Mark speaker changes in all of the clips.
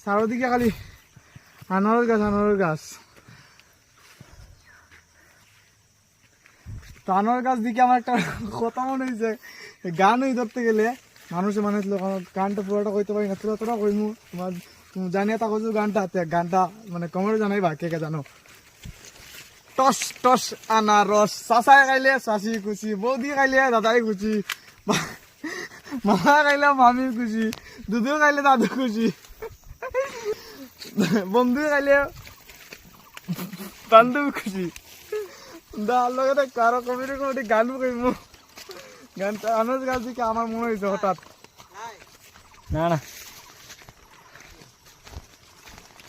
Speaker 1: চারিদিকে খালি আনারস গাছ। তো আনারস গাছ দিকে আমার একটা কথা মনে হয়েছে, গান ওই ধরতে গেলে মানুষে মানে গানটা পুরোটা কইতে পারি না, তোরা কইমু তোমার জানিয়ে তা কইছো গানটা মানে কমরে জানাইবা কে কে জানো। টস টস আনারস, চাচাই খাইলে চাচি খুশি, বৌদি খাইলে দাদাই খুশি, মামা খাইলে মামি খুশি, দুধু খাইলে দাদু খুশি, বন্ধু খাইলে বান্ধব খুশি। দার লগে কারো কমিটি গান কইমু। গানটা আনারস গাছ দিকে আমার মনে হয়েছে হঠাৎ।
Speaker 2: না না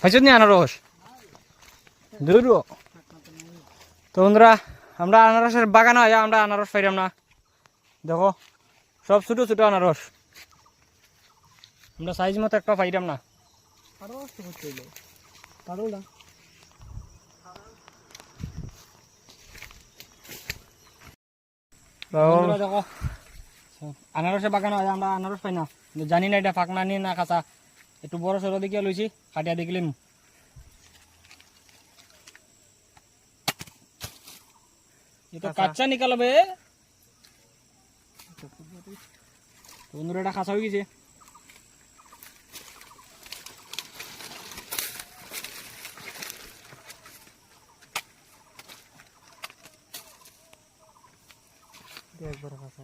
Speaker 2: হয়েছে নি আনারস দূর। তো বন্ধুরা আমরা আনারসের বাগান হয়, আমরা আনারস পাইলাম না, দেখো সব ছোট ছোট আনারস, আমরা সাইজ মতো একটা পাইলাম না। দেখো আনারসের বাগান হয়, আমরা আনারস পাই না, জানি না এটা ফাঁকনা নি না কাঁচা, একটু বড় সড়ো দিকে লইছি, কাটিয়া দেখলাম। এটা কাঁচা নিকালবে বন্ধুরা, এটা কাঁচা হয়ে গেছে।
Speaker 1: একবার কাঁচা